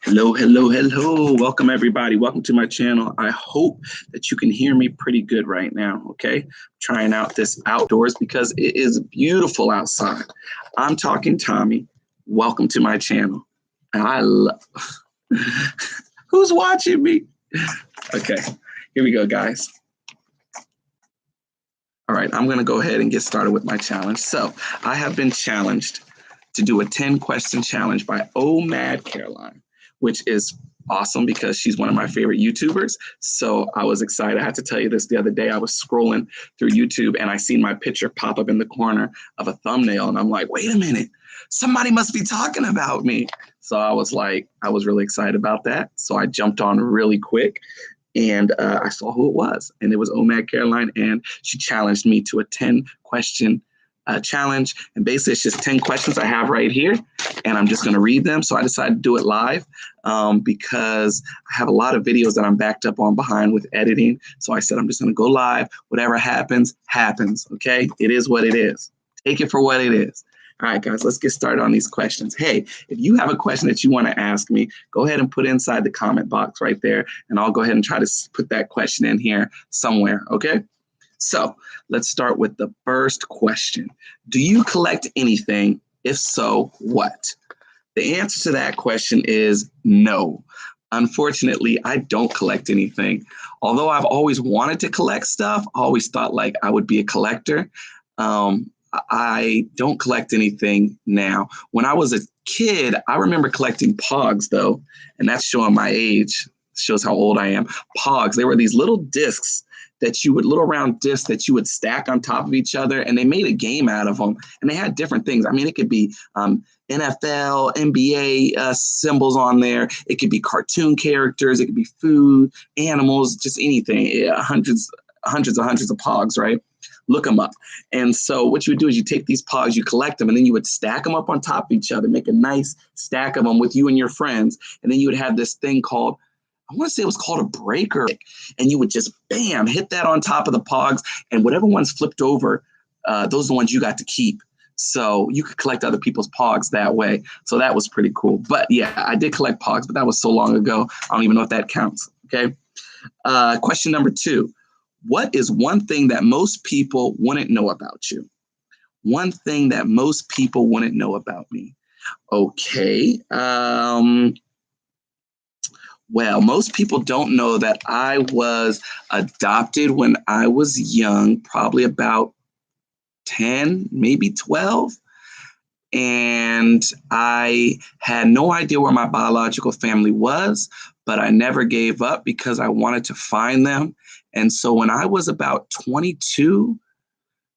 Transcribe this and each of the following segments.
Hello, hello, hello. Welcome, everybody. Welcome to my channel. I hope that you can hear me pretty good right now, okay? Trying out this outdoors because it is beautiful outside. I'm talking Tommy. Welcome to my channel. I love... Who's watching me? Okay, here we go, guys. All right, I'm going to go ahead and get started with my challenge. So I have been challenged to do a 10-question challenge by Oh Mad Caroline, which is awesome because she's one of my favorite YouTubers. So I was excited. I had to tell you this the other day. I was scrolling through YouTube and I seen my picture pop up in the corner of a thumbnail. And I'm like, wait a minute, somebody must be talking about me. So I was really excited about that. So I jumped on really quick. And I saw who it was, and it was Oh Mad Caroline, and she challenged me to a 10-question challenge. And basically, it's just 10 questions I have right here, and I'm just going to read them. So I decided to do it live because I have a lot of videos that I'm backed up on behind with editing. So I said I'm just going to go live. Whatever happens, happens. Okay, it is what it is. Take it for what it is. All right, guys, let's get started on these questions. Hey, if you have a question that you want to ask me, go ahead and put it inside the comment box right there, and I'll go ahead and try to put that question in here somewhere, okay? So let's start with the first question. Do you collect anything? If so, what? The answer to that question is no. Unfortunately, I don't collect anything. Although I've always wanted to collect stuff, I always thought like I would be a collector. I don't collect anything now. When I was a kid, I remember collecting Pogs, though, and that's showing my age, shows how old I am. Pogs, they were these little discs little round discs that you would stack on top of each other, and they made a game out of them, and they had different things. I mean, it could be NFL, NBA symbols on there. It could be cartoon characters. It could be food, animals, just anything. Yeah, hundreds of Pogs, right? Look them up. And so what you would do is you take these Pogs, you collect them, and then you would stack them up on top of each other, make a nice stack of them with you and your friends. And then you would have this thing called, I want to say it was called a breaker. And you would just, bam, hit that on top of the Pogs. And whatever ones flipped over, those are the ones you got to keep. So you could collect other people's Pogs that way. So that was pretty cool. But yeah, I did collect Pogs, but that was so long ago. I don't even know if that counts. Okay. Question number 2. What is one thing that most people wouldn't know about you? One thing that most people wouldn't know about me. Okay. Well, most people don't know that I was adopted when I was young, probably about 10, maybe 12. And I had no idea where my biological family was, but I never gave up because I wanted to find them. And so when I was about 22,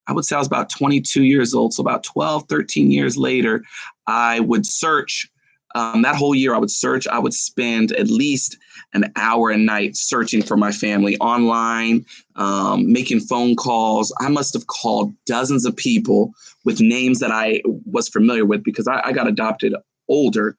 I would say I was about 22 years old. So about 12, 13 years later, I would search. That whole year I would search. I would spend at least an hour a night searching for my family online, making phone calls. I must have called dozens of people with names that I was familiar with because I got adopted older.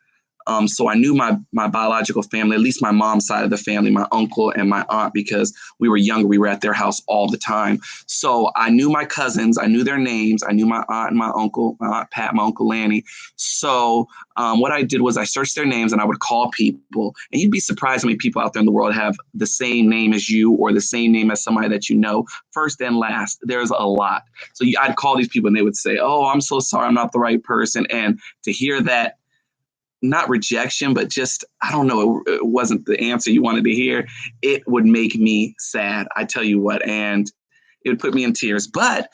So I knew my biological family, at least my mom's side of the family, my uncle and my aunt, because we were younger. We were at their house all the time. So I knew my cousins. I knew their names. I knew my aunt and my uncle, my aunt Pat, my uncle Lanny. So what I did was I searched their names and I would call people. And you'd be surprised how many people out there in the world have the same name as you or the same name as somebody that you know, first and last. There's a lot. So I'd call these people and they would say, oh, I'm so sorry, I'm not the right person. And to hear that, not rejection, but just, I don't know, it wasn't the answer you wanted to hear, it would make me sad, I tell you what, and it would put me in tears. But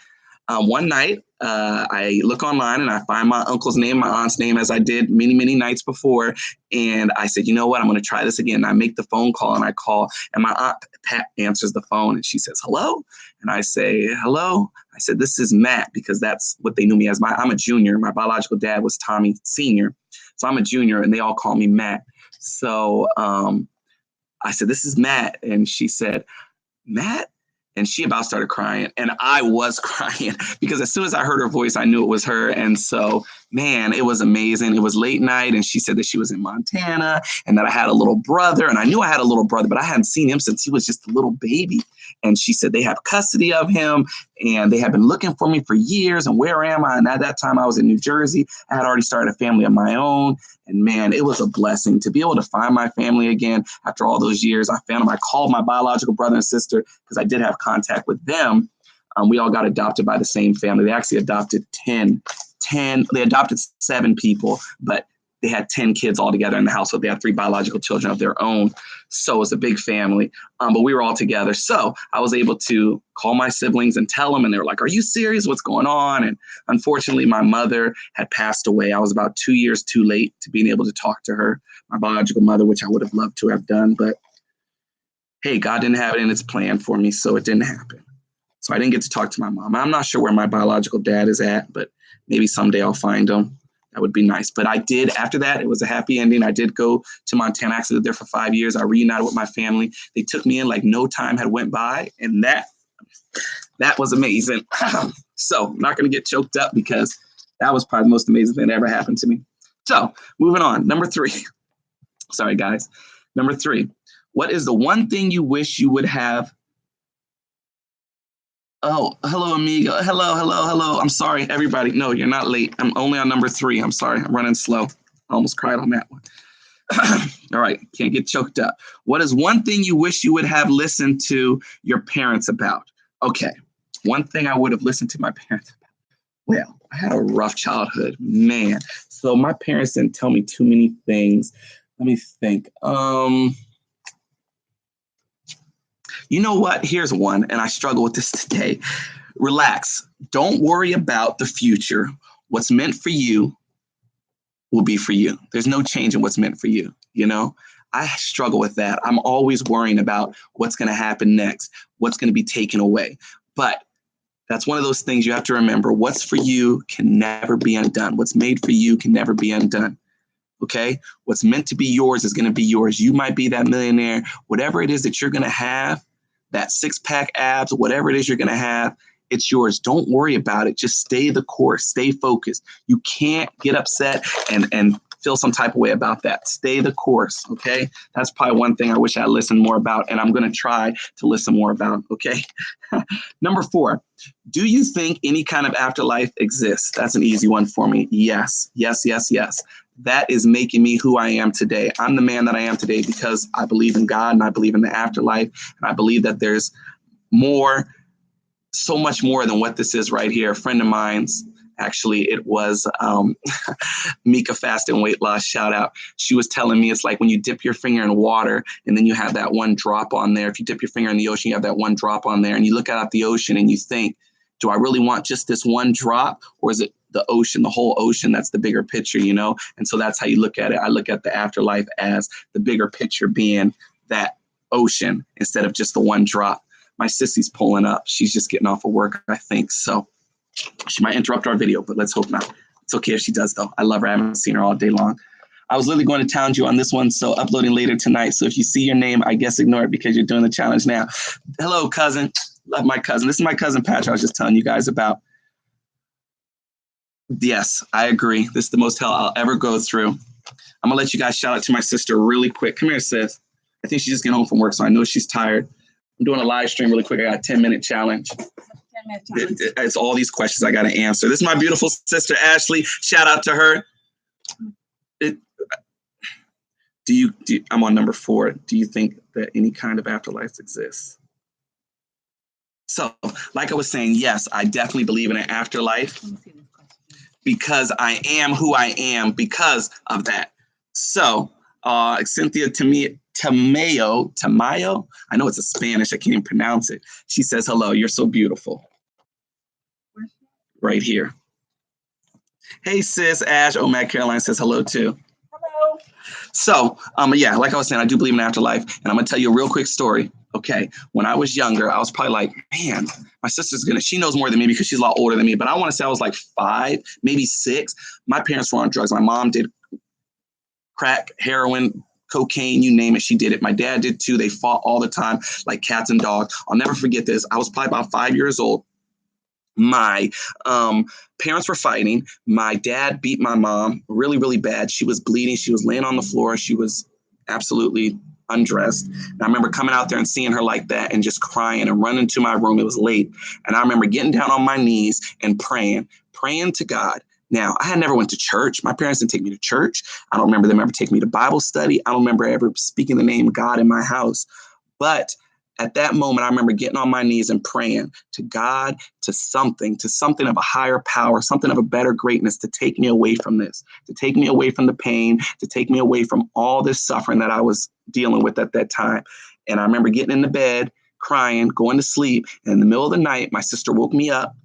one night, I look online and I find my uncle's name, my aunt's name, as I did many, many nights before. And I said, you know what, I'm going to try this again. And I make the phone call and I call, and my aunt Pat answers the phone and she says, hello. And I say, hello. I said, this is Matt, because that's what they knew me as. I'm a junior. My biological dad was Tommy Sr. So I'm a junior and they all call me Matt. So I said, this is Matt. And she said, Matt? And she about started crying. And I was crying because as soon as I heard her voice, I knew it was her. And so, man, it was amazing. It was late night. And she said that she was in Montana and that I had a little brother. And I knew I had a little brother, but I hadn't seen him since he was just a little baby. And she said they have custody of him and they have been looking for me for years. And where am I? And at that time I was in New Jersey. I had already started a family of my own. And man, it was a blessing to be able to find my family again after all those years. I found them. I called my biological brother and sister because I did have contact with them. We all got adopted by the same family. They actually adopted 10. They adopted 7 people, but they had 10 kids all together in the household. They had 3 biological children of their own. So it's a big family, but we were all together. So I was able to call my siblings and tell them, and they were like, are you serious? What's going on? And unfortunately, my mother had passed away. I was about 2 years too late to being able to talk to her, my biological mother, which I would have loved to have done. But hey, God didn't have it in his plan for me, so it didn't happen. So I didn't get to talk to my mom. I'm not sure where my biological dad is at, but maybe someday I'll find him. That would be nice. But I did, after that, it was a happy ending. I did go to Montana. I actually lived there for 5 years. I reunited with my family. They took me in like no time had went by. And that was amazing. So I'm not going to get choked up because that was probably the most amazing thing that ever happened to me. So moving on. Number 3. Sorry, guys. Number 3. What is the one thing you wish you would have? Oh, hello, amigo. Hello. I'm sorry, everybody. No, you're not late. I'm only on number 3. I'm sorry. I'm running slow. I almost cried on that one. All right. Can't get choked up. What is one thing you wish you would have listened to your parents about? Okay. One thing I would have listened to my parents about. Well, I had a rough childhood, man. So my parents didn't tell me too many things. Let me think. You know what? Here's one, and I struggle with this today. Relax. Don't worry about the future. What's meant for you will be for you. There's no change in what's meant for you, you know? I struggle with that. I'm always worrying about what's going to happen next, what's going to be taken away. But that's one of those things you have to remember. What's for you can never be undone. What's made for you can never be undone. Okay? What's meant to be yours is going to be yours. You might be that millionaire. Whatever it is that you're going to have, that 6-pack abs, whatever it is you're going to have, it's yours. Don't worry about it. Just stay the course. Stay focused. You can't get upset and feel some type of way about that. Stay the course, okay? That's probably one thing I wish I listened more about, and I'm going to try to listen more about, okay? Number 4, do you think any kind of afterlife exists? That's an easy one for me. Yes. That is making me who I am today. I'm the man that I am today because I believe in God and I believe in the afterlife. And I believe that there's more, so much more than what this is right here. A friend of mine's, actually, it was Mika Fast and Weight Loss, shout out. She was telling me it's like when you dip your finger in water and then you have that one drop on there. If you dip your finger in the ocean, you have that one drop on there and you look out at the ocean and you think, do I really want just this one drop, or is it the ocean, the whole ocean? That's the bigger picture, you know? And so that's how you look at it. I look at the afterlife as the bigger picture being that ocean instead of just the one drop. My sissy's pulling up. She's just getting off of work, I think. So she might interrupt our video, but let's hope not. It's okay if she does, though. I love her. I haven't seen her all day long. I was literally going to challenge you on this one, so uploading later tonight. So if you see your name, I guess ignore it because you're doing the challenge now. Hello, cousin. Love my cousin. This is my cousin Patrick I was just telling you guys about. Yes, I agree. This is the most hell I'll ever go through. I'm going to let you guys shout out to my sister really quick. Come here, sis. I think she's just getting home from work, so I know she's tired. I'm doing a live stream really quick. I got a 10-minute challenge. 10-minute challenge. It's all these questions I got to answer. This is my beautiful sister, Ashley. Shout out to her. I'm on number 4. Do you think that any kind of afterlife exists? So, like I was saying, yes, I definitely believe in an afterlife because I am who I am because of that. So, Cynthia Tamayo, I know it's a Spanish, I can't even pronounce it. She says, hello, you're so beautiful. Right here. Hey, sis, Ash. Oh, Matt Caroline says hello, too. Hello. So, yeah, like I was saying, I do believe in afterlife, and I'm going to tell you a real quick story. Okay, when I was younger, I was probably like, man, my sister's she knows more than me because she's a lot older than me, but I want to say I was like 5, maybe 6. My parents were on drugs. My mom did crack, heroin, cocaine, you name it, she did it. My dad did too. They fought all the time like cats and dogs. I'll never forget this. I was probably about 5 years old. My parents were fighting. My dad beat my mom really, really bad. She was bleeding. She was laying on the floor. She was absolutely undressed. And I remember coming out there and seeing her like that and just crying and running to my room. It was late. And I remember getting down on my knees and praying to God. Now, I had never went to church. My parents didn't take me to church. I don't remember them ever taking me to Bible study. I don't remember ever speaking the name of God in my house. But at that moment, I remember getting on my knees and praying to God, to something of a higher power, something of a better greatness to take me away from this, to take me away from the pain, to take me away from all this suffering that I was dealing with at that time. And I remember getting in the bed, crying, going to sleep. And in the middle of the night, my sister woke me up.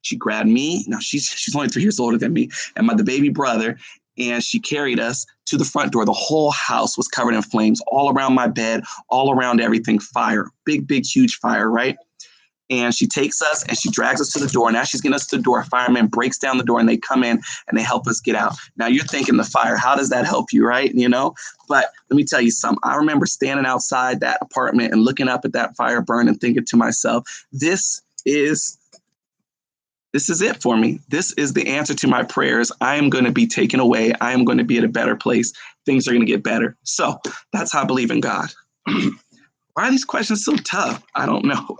She grabbed me. Now she's only 3 years older than me, and the baby brother, and she carried us to the front door. The whole house was covered in flames, all around my bed, all around everything, fire, big, huge fire, right? And she takes us and she drags us to the door. Now she's getting us to the door. A fireman breaks down the door and they come in and they help us get out. Now you're thinking the fire, how does that help you, right? But let me tell you something. I remember standing outside that apartment and looking up at that fire burn and thinking to myself, this is it for me. This is the answer to my prayers. I am going to be taken away. I am going to be at a better place. Things are going to get better. So that's how I believe in God. Why are these questions so tough? I don't know.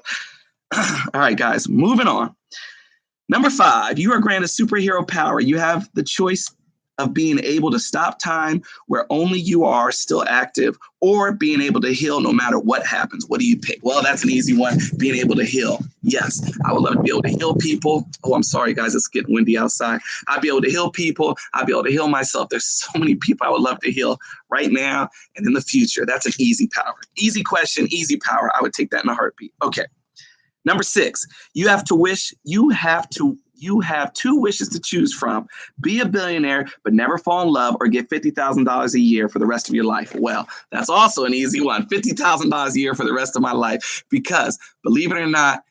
All right, guys, moving on. Number 5, you are granted superhero power. You have the choice of being able to stop time where only you are still active, or being able to heal no matter what happens. What do you pick? Well, that's an easy one. Being able to heal. Yes, I would love to be able to heal people. Oh, I'm sorry, guys. It's getting windy outside. I'd be able to heal people. I'd be able to heal myself. There's so many people I would love to heal right now and in the future. That's an easy power. Easy question, easy power. I would take that in a heartbeat. Okay. Number 6, you have 2 wishes to choose from. Be a billionaire, but never fall in love, or get $50,000 a year for the rest of your life. Well, that's also an easy one. $50,000 a year for the rest of my life, because believe it or not,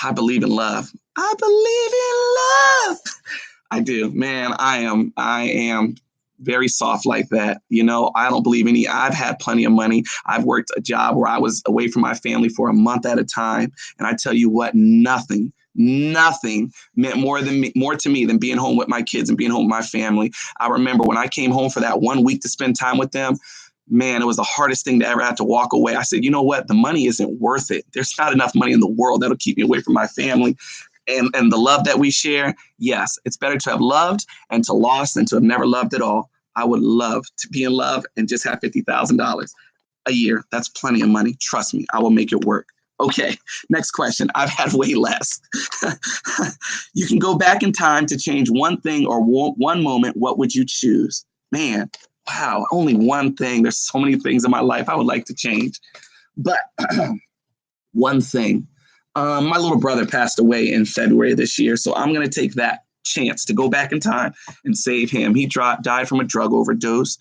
I believe in love. I believe in love. I do, man. I am very soft like that. I don't believe I've had plenty of money. I've worked a job where I was away from my family for a month at a time. And I tell you what, nothing meant more to me than being home with my kids and being home with my family. I remember when I came home for that 1 week to spend time with them, man, it was the hardest thing to ever have to walk away. I said, you know what? The money isn't worth it. There's not enough money in the world that'll keep me away from my family. And the love that we share, yes, it's better to have loved and to lost than to have never loved at all. I would love to be in love and just have $50,000 a year. That's plenty of money. Trust me, I will make it work. Okay, next question. I've had way less. You can go back in time to change one thing or one moment. What would you choose? Man, wow, only one thing. There's so many things in my life I would like to change. But one thing. My little brother passed away in February this year, so I'm going to take that chance to go back in time and save him. He died from a drug overdose.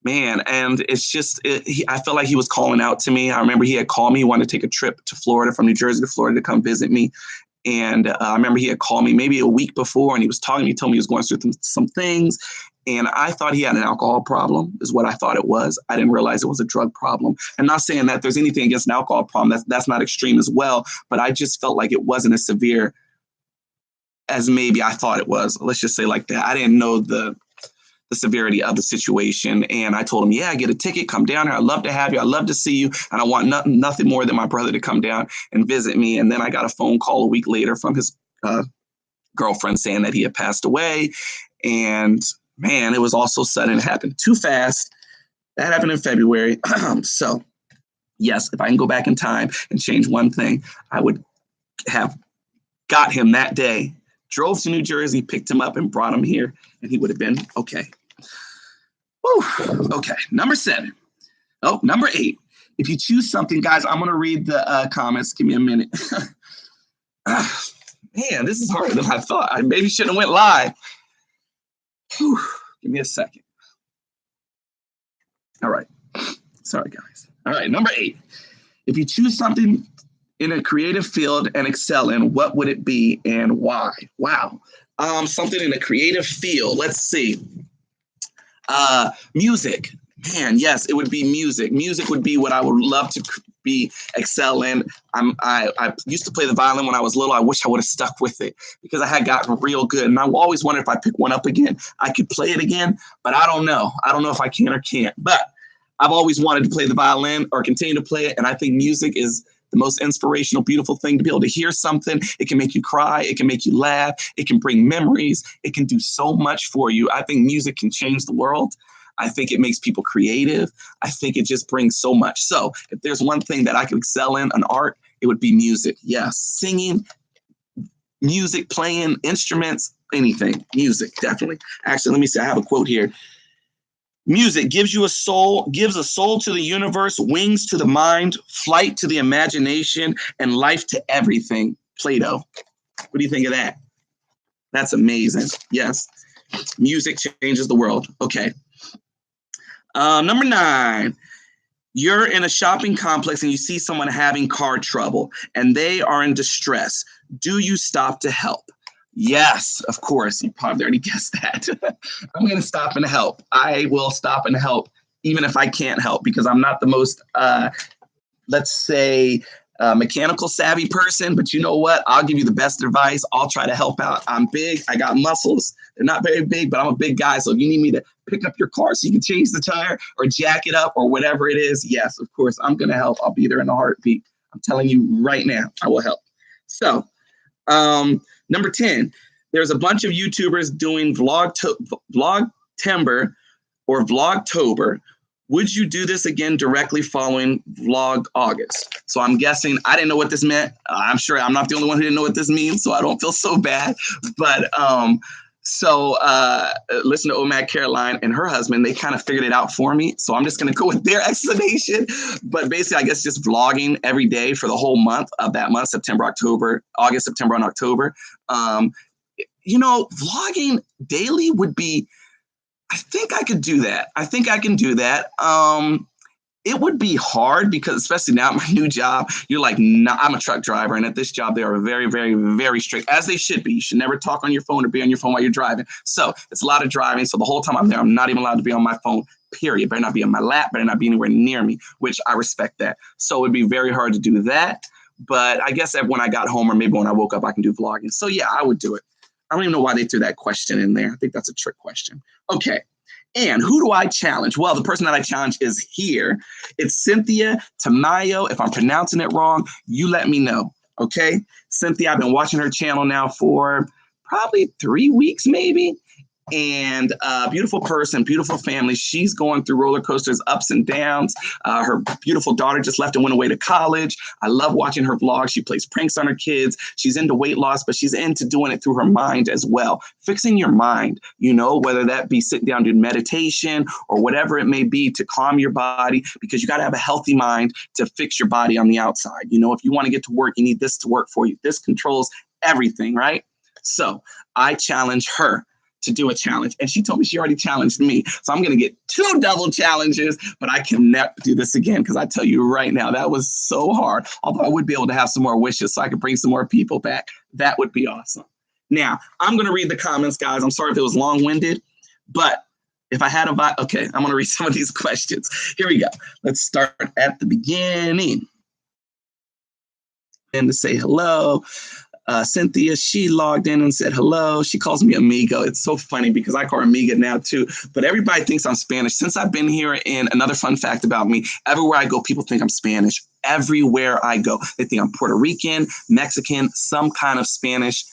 Man, and it's just, I felt like he was calling out to me. I remember he had called me. He wanted to take a trip to Florida, from New Jersey to Florida, to come visit me. And I remember he had called me maybe a week before, and he was talking to me, he told me he was going through some things. And I thought he had an alcohol problem, is what I thought it was. I didn't realize it was a drug problem. And not saying that there's anything against an alcohol problem. That's not extreme as well. But I just felt like it wasn't as severe as maybe I thought it was. Let's just say like that. I didn't know the severity of the situation. And I told him, yeah, get a ticket, come down here. I'd love to have you. I'd love to see you. And I want nothing more than my brother to come down and visit me. And then I got a phone call a week later from his girlfriend saying that he had passed away. And man, it was all so sudden. It happened too fast. That happened in February. So yes, if I can go back in time and change one thing, I would have got him that day, drove to New Jersey, picked him up and brought him here, and he would have been okay. Whew. Okay, number 7. Oh, number 8. If you choose something, guys, I'm going to read the comments. Give me a minute. Man, this is harder than I thought. I maybe shouldn't have went live. Whew. Give me a second. All right. Sorry, guys. All right, number 8. If you choose something in a creative field and excel in, what would it be and why? Wow. Something in a creative field. Let's see. Music. Man, yes, it would be music. Music would be what I would love to excel in. I used to play the violin when I was little. I wish I would have stuck with it because I had gotten real good. And I always wondered if I pick one up again, I could play it again, but I don't know. I don't know if I can or can't. But I've always wanted to play the violin or continue to play it. And I think music is the most inspirational, beautiful thing to be able to hear something. It can make you cry. It can make you laugh. It can bring memories. It can do so much for you. I think music can change the world. I think it makes people creative. I think it just brings so much. So if there's one thing that I could excel in, an art, it would be music. Yes, singing, music, playing instruments, anything. Music, definitely. Actually, let me see. I have a quote here. Music gives you a soul, gives a soul to the universe, wings to the mind, flight to the imagination, and life to everything. Plato. What do you think of that? That's amazing. Yes. Music changes the world. Okay. Number 9. You're in a shopping complex and you see someone having car trouble and they are in distress. Do you stop to help? Yes, of course. You probably already guessed that. I'm going to stop and help. I will stop and help, even if I can't help, because I'm not the most, let's say, mechanical savvy person. But you know what? I'll give you the best advice. I'll try to help out. I'm big. I got muscles. They're not very big, but I'm a big guy. So if you need me to pick up your car so you can change the tire or jack it up or whatever it is, yes, of course, I'm going to help. I'll be there in a heartbeat. I'm telling you right now, I will help. So, number 10, there's a bunch of YouTubers doing Vlogtember or Vlogtober. Would you do this again directly following Vlog August? So I'm guessing, I didn't know what this meant. I'm sure I'm not the only one who didn't know what this means, so I don't feel so bad. But listen to Omad Caroline and her husband, they kind of figured it out for me. So I'm just going to go with their explanation. But basically, I guess just vlogging every day for the whole month of that month, August, September, and October. Vlogging daily would be, I think I could do that. I think I can do that. It would be hard because, especially now at my new job, you're like, nah, I'm a truck driver. And at this job, they are very, very, very strict, as they should be. You should never talk on your phone or be on your phone while you're driving. So it's a lot of driving. So the whole time I'm there, I'm not even allowed to be on my phone, period. Better not be on my lap, better not be anywhere near me, which I respect that. So it'd be very hard to do that. But I guess that when I got home or maybe when I woke up, I can do vlogging. So yeah, I would do it. I don't even know why they threw that question in there. I think that's a trick question. Okay. And who do I challenge? Well, the person that I challenge is here. It's Cynthia Tamayo. If I'm pronouncing it wrong, you let me know. Okay. Cynthia, I've been watching her channel now for probably 3 weeks, maybe. And beautiful person, beautiful family. She's going through roller coasters, ups and downs. Her beautiful daughter just left and went away to college. I love watching her vlog. She plays pranks on her kids. She's into weight loss, but she's into doing it through her mind as well. Fixing your mind, whether that be sitting down doing meditation or whatever it may be to calm your body, because you got to have a healthy mind to fix your body on the outside. If you want to get to work, you need this to work for you. This controls everything, right? So I challenge her to do a challenge. And she told me she already challenged me. So I'm going to get 2 double challenges, but I can never do this again because I tell you right now, that was so hard. Although I would be able to have some more wishes so I could bring some more people back. That would be awesome. Now, I'm going to read the comments, guys. I'm sorry if it was long-winded, but if I had okay, I'm going to read some of these questions. Here we go. Let's start at the beginning. And to say hello. Cynthia, she logged in and said hello. She calls me amigo. It's so funny because I call her amiga now too. But everybody thinks I'm Spanish. Since I've been here, and another fun fact about me, everywhere I go, people think I'm Spanish. Everywhere I go. They think I'm Puerto Rican, Mexican, some kind of Spanish.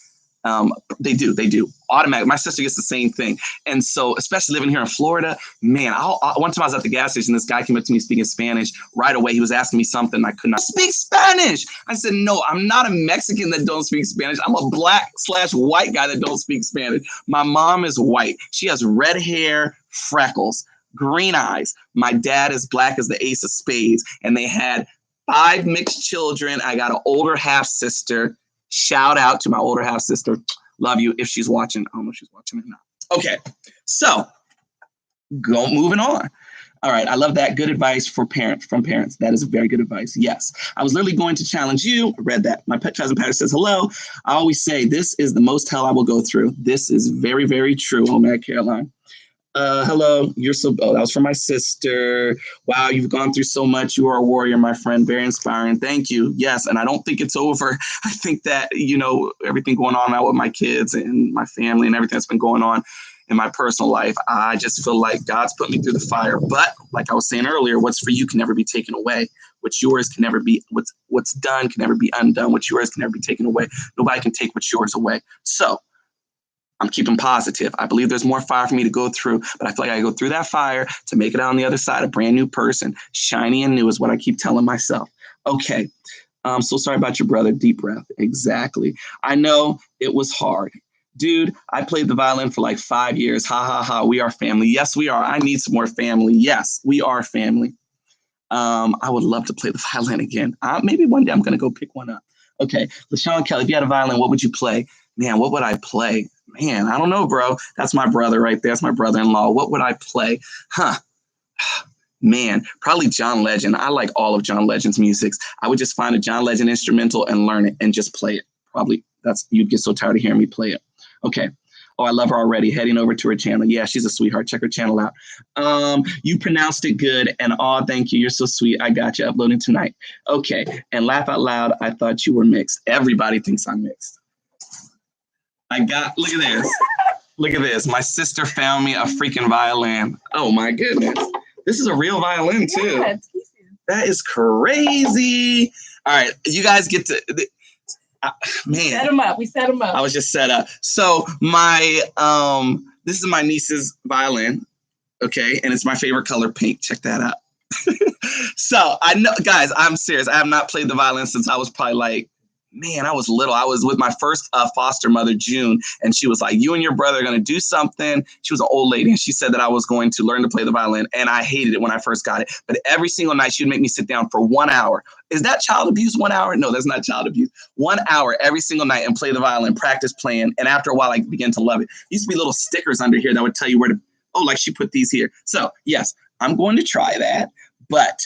They do. Automatic. My sister gets the same thing. And so, especially living here in Florida, man, one time I was at the gas station, this guy came up to me speaking Spanish right away. He was asking me something. I could not speak Spanish. I said, no, I'm not a Mexican that don't speak Spanish. I'm a black/white guy that don't speak Spanish. My mom is white. She has red hair, freckles, green eyes. My dad is black as the ace of spades. And they had 5 mixed children. I got an older half sister. Shout out to my older half sister. Love you if she's watching. I don't know if she's watching or not. Okay, so moving on. All right, I love that. Good advice from parents. That is very good advice. Yes, I was literally going to challenge you. I read that. My pet cousin Patrick says hello. I always say this is the most hell I will go through. This is very, very true, Omad Caroline. Hello, you're so. Oh, that was from my sister. Wow, you've gone through so much. You are a warrior, my friend. Very inspiring. Thank you. Yes, and I don't think it's over. I think that everything going on now with my kids and my family and everything that's been going on in my personal life. I just feel like God's put me through the fire. But like I was saying earlier, what's for you can never be taken away. What's yours can never be. What's done can never be undone. What's yours can never be taken away. Nobody can take what's yours away. So I'm keeping positive. I believe there's more fire for me to go through, but I feel like I go through that fire to make it out on the other side, a brand new person. Shiny and new is what I keep telling myself. Okay. I'm so sorry about your brother. Deep breath. Exactly. I know it was hard. Dude, I played the violin for like 5 years. Ha ha ha. We are family. Yes, we are. I need some more family. Yes, we are family. I would love to play the violin again. Maybe one day I'm going to go pick one up. Okay. LaShawn Kelly, if you had a violin, what would you play? Man, what would I play? Man, I don't know, bro. That's my brother right there. That's my brother-in-law. What would I play? Huh. Man, probably John Legend. I like all of John Legend's music. I would just find a John Legend instrumental and learn it and just play it. Probably you'd get so tired of hearing me play it. Okay. Oh, I love her already. Heading over to her channel. Yeah, she's a sweetheart. Check her channel out. You pronounced it good. And thank you. You're so sweet. I got you uploading tonight. Okay. And laugh out loud. I thought you were mixed. Everybody thinks I'm mixed. Look at this. Look at this. My sister found me a freaking violin. Oh my goodness. This is a real violin too. Yeah, that is crazy. All right. You guys get to, man. Set them up. We set them up. I was just set up. So this is my niece's violin. Okay. And it's my favorite color, pink. Check that out. So I know, guys, I'm serious. I have not played the violin since I was probably like, man, I was little. I was with my first foster mother, June, and she was like, you and your brother are going to do something. She was an old lady, and she said that I was going to learn to play the violin, and I hated it when I first got it. But every single night, she would make me sit down for 1 hour. Is that child abuse, 1 hour? No, that's not child abuse. 1 hour every single night and play the violin, practice playing, and after a while, I began to love it. There used to be little stickers under here that would tell you where to, like she put these here. So, yes, I'm going to try that, but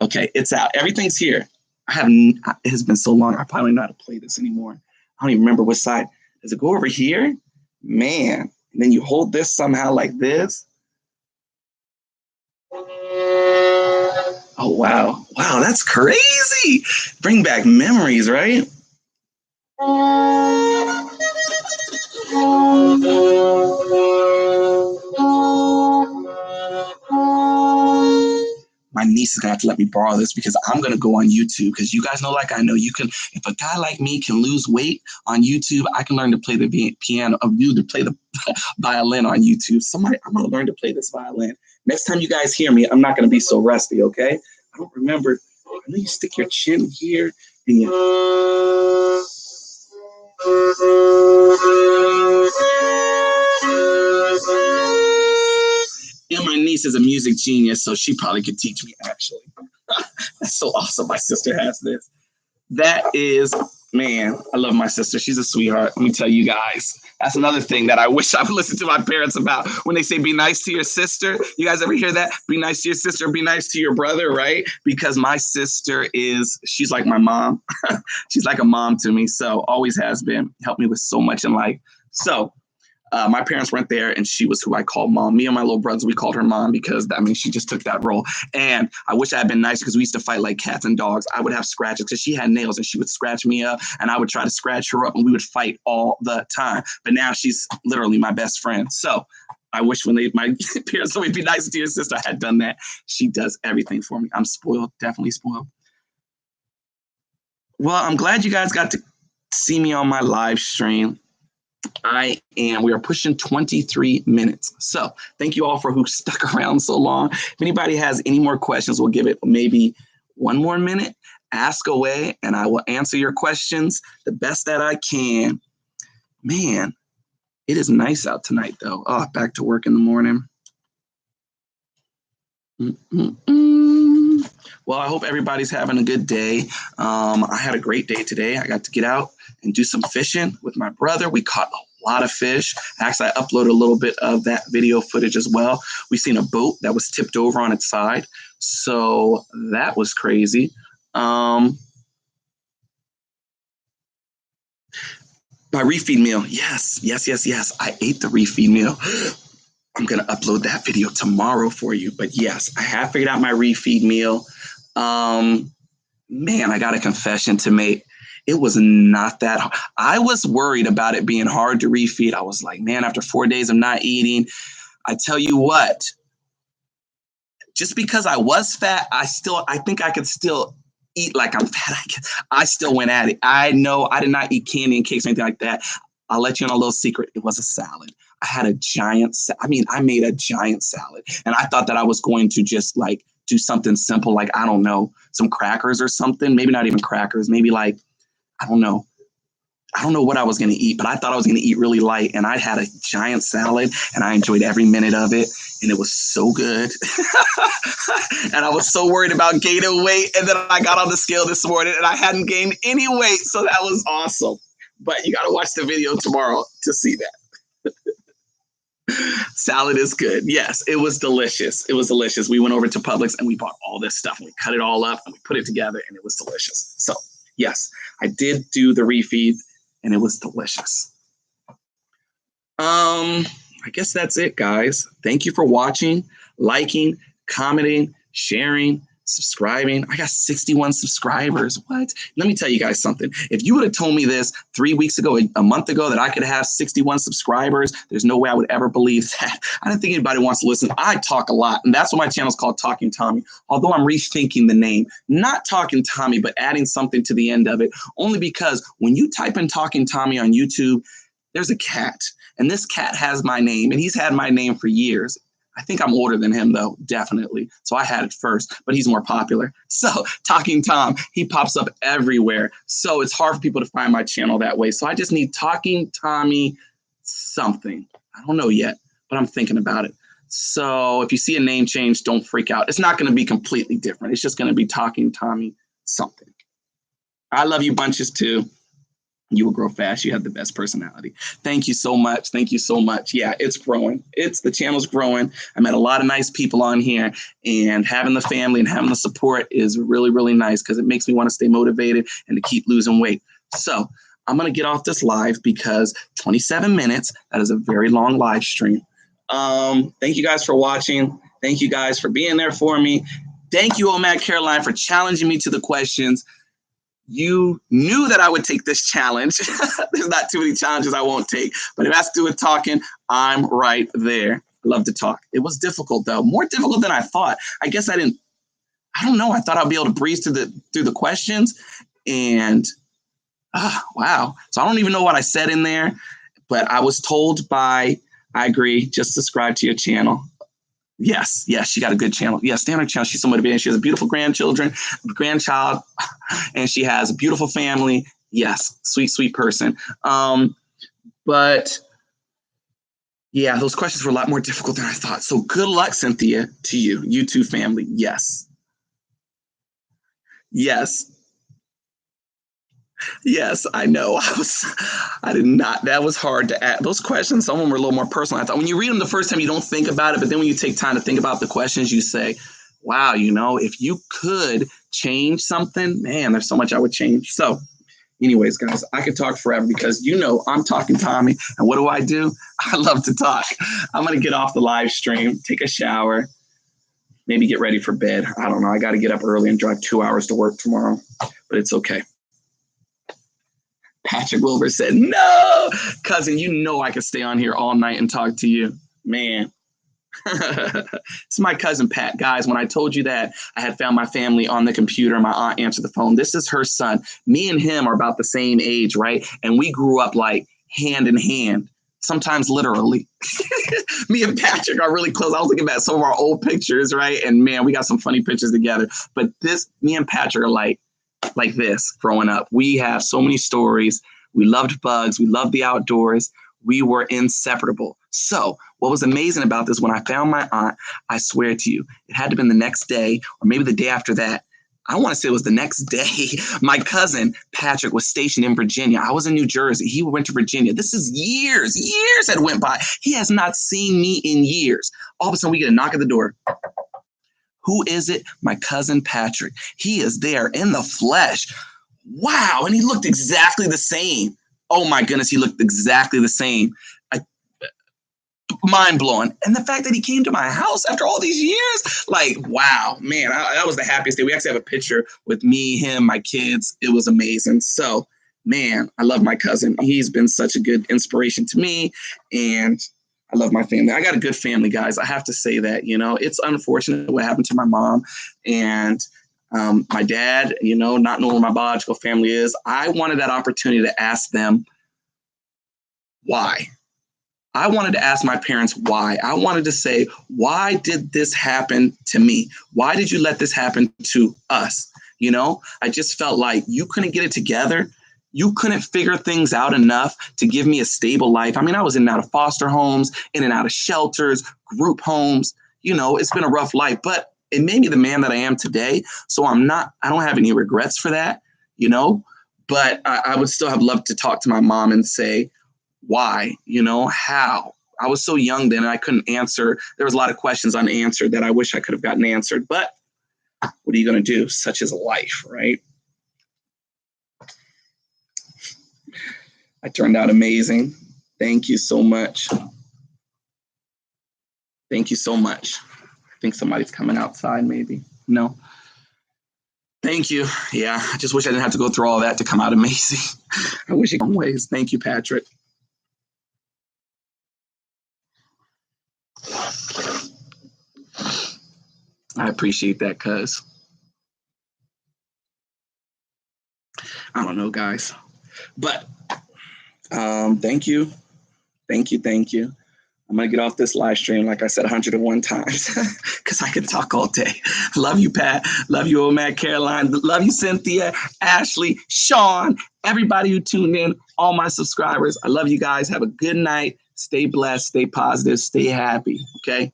okay, it's out. Everything's here. It has been so long. I probably don't know how to play this anymore. I don't even remember which side. Does it go over here? Man. And then you hold this somehow like this. Oh, wow. Wow, that's crazy. Bring back memories, right? My niece is gonna have to let me borrow this because I'm gonna go on YouTube because you guys know, like I know, you can. If a guy like me can lose weight on YouTube, I can learn to play the piano. To play the violin on YouTube. I'm gonna learn to play this violin. Next time you guys hear me, I'm not gonna be so rusty. Okay? I don't remember. I know you stick your chin here and you. And my niece is a music genius, so she probably could teach me, actually. That's so awesome. My sister has this. That is, man, I love my sister. She's a sweetheart. Let me tell you guys. That's another thing that I wish I would listen to my parents about when they say be nice to your sister. You guys ever hear that? Be nice to your sister, be nice to your brother, right? Because my sister she's like my mom. She's like a mom to me, so always has been. Helped me with so much in life. So my parents weren't there, and she was who I called mom. Me and my little brothers, we called her mom because she just took that role. And I wish I had been nice because we used to fight like cats and dogs. I would have scratches because she had nails, and she would scratch me up, and I would try to scratch her up, and we would fight all the time. But now she's literally my best friend. So I wish my parents would be nice to your sister, I had done that. She does everything for me. I'm spoiled, definitely spoiled. Well, I'm glad you guys got to see me on my live stream. We are pushing 23 minutes. So thank you all for who stuck around so long. If anybody has any more questions, we'll give it maybe 1 more minute. Ask away and I will answer your questions the best that I can. Man, it is nice out tonight though. Oh, back to work in the morning. Well, I hope everybody's having a good day. I had a great day today. I got to get out and do some fishing with my brother. We caught a lot of fish. Actually, I uploaded a little bit of that video footage as well. We seen a boat that was tipped over on its side. So that was crazy. My refeed meal. Yes. I ate the refeed meal. I'm going to upload that video tomorrow for you. But yes, I have figured out my refeed meal. Man, I got a confession to make. It was not that hard. I was worried about it being hard to refeed. I was like, man, after 4 days of not eating, I tell you what, just because I was fat, I think I could still eat like I'm fat. I still went at it. I know I did not eat candy and cakes or anything like that. I'll let you in a little secret. It was a salad. I had a giant, I made a giant salad, and I thought that I was going to just like do something simple, like, I don't know, some crackers or something. Maybe not even crackers. Maybe like, I don't know. I don't know what I was going to eat, but I thought I was going to eat really light. And I had a giant salad and I enjoyed every minute of it. And it was so good. And I was so worried about gaining weight. And then I got on the scale this morning and I hadn't gained any weight. So that was awesome. But you got to watch the video tomorrow to see that. Salad is good. Yes, it was delicious. It was delicious. We went over to Publix and we bought all this stuff and we cut it all up and we put it together and it was delicious. So yes, I did do the refeed and it was delicious. I guess that's it, guys. Thank you for watching, liking, commenting, sharing, subscribing. I got 61 subscribers. What? Let me tell you guys something. If you would have told me this 3 weeks ago, a month ago, that I could have 61 subscribers, there's no way I would ever believe that. I don't think anybody wants to listen. I talk a lot, and that's what my channel is called, Talking Tommy. Although I'm rethinking the name, not Talking Tommy, but adding something to the end of it, only because when you type in Talking Tommy on YouTube, there's a cat, and this cat has my name, and he's had my name for years. I think I'm older than him, though, definitely. So I had it first, but he's more popular. So Talking Tom, he pops up everywhere. So it's hard for people to find my channel that way. So I just need Talking Tommy something. I don't know yet, but I'm thinking about it. So if you see a name change, don't freak out. It's not going to be completely different. It's just going to be Talking Tommy something. I love you bunches, too. You will grow fast. You have the best personality. Thank you so much. Thank you so much. Yeah, it's growing. The channel's growing. I met a lot of nice people on here, and having the family and having the support is really, really nice because it makes me want to stay motivated and to keep losing weight. So I'm going to get off this live because 27 minutes, that is a very long live stream. Thank you guys for watching. Thank you guys for being there for me. Thank you, Matt Caroline, for challenging me to the questions. You knew that I would take this challenge. There's not too many challenges I won't take, but if it has to do with talking, I'm right there. I love to talk. It was difficult, though, more difficult than I thought. I guess I don't know. I thought I'd be able to breeze through the questions, and wow. So I don't even know what I said in there, but I was told I agree, just subscribe to your channel. Yes, she got a good channel. Yes, stay on her channel. She's so motivated. She has a beautiful grandchild, and she has a beautiful family. Yes, sweet, sweet person. But yeah, those questions were a lot more difficult than I thought. So good luck, Cynthia, to you too, family. Yes. Yes, I know. I did not. That was hard to ask. Those questions, some of them were a little more personal. I thought when you read them the first time, you don't think about it. But then when you take time to think about the questions, you say, wow, if you could change something, man, there's so much I would change. So anyways, guys, I could talk forever because I'm Talking Tommy. And what do? I love to talk. I'm going to get off the live stream, take a shower, maybe get ready for bed. I don't know. I got to get up early and drive 2 hours to work tomorrow, but it's okay. Patrick Wilbur said, no, cousin, I could stay on here all night and talk to you. Man. It's my cousin Pat. Guys, when I told you that I had found my family on the computer, my aunt answered the phone. This is her son. Me and him are about the same age, right? And we grew up like hand in hand, sometimes literally. Me and Patrick are really close. I was looking at some of our old pictures, right? And man, we got some funny pictures together. But me and Patrick are like this growing up. We have so many stories. We loved bugs. We loved the outdoors. We were inseparable. So what was amazing about this, when I found my aunt, I swear to you, it had to have been the next day or maybe the day after that. I want to say it was the next day. My cousin Patrick was stationed in Virginia. I was in New Jersey. He went to Virginia. This is years that went by. He has not seen me in years. All of a sudden we get a knock at the door. Who is it? My cousin Patrick. He is there in the flesh. Wow. And he looked exactly the same. Oh my goodness, he looked exactly the same. mind blowing. And the fact that he came to my house after all these years, like, wow, man, that was the happiest day. We actually have a picture with me, him, my kids. It was amazing. So, man, I love my cousin. He's been such a good inspiration to me, and I love my family. I got a good family, guys. I have to say that, it's unfortunate what happened to my mom and my dad, not knowing where my biological family is. I wanted that opportunity to ask them why. I wanted to ask my parents why. I wanted to say, why did this happen to me? Why did you let this happen to us? I just felt like you couldn't get it together. You couldn't figure things out enough to give me a stable life. I mean, I was in and out of foster homes, in and out of shelters, group homes. It's been a rough life, but it made me the man that I am today. So I don't have any regrets for that, but I would still have loved to talk to my mom and say, why, how? I was so young then and I couldn't answer. There was a lot of questions unanswered that I wish I could have gotten answered, but what are you going to do? Such is life, right? I turned out amazing. Thank you so much. Thank you so much. I think somebody's coming outside maybe. No. Thank you. Yeah, I just wish I didn't have to go through all that to come out amazing. I wish it ways. Thank you, Patrick. I appreciate that, cuz. I don't know, guys. But thank you. Thank you. Thank you. I'm going to get off this live stream, like I said, 101 times, because I can talk all day. Love you, Pat. Love you, old Matt Caroline. Love you, Cynthia, Ashley, Sean, everybody who tuned in, all my subscribers. I love you guys. Have a good night. Stay blessed. Stay positive. Stay happy. Okay.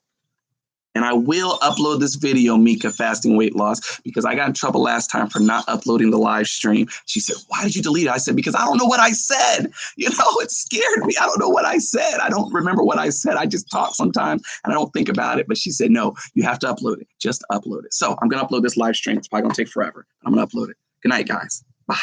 And I will upload this video, Mika, fasting weight loss, because I got in trouble last time for not uploading the live stream. She said, why did you delete it? I said, because I don't know what I said. It scared me. I don't know what I said. I don't remember what I said. I just talk sometimes and I don't think about it. But she said, no, you have to upload it. Just upload it. So I'm going to upload this live stream. It's probably going to take forever. I'm going to upload it. Good night, guys. Bye.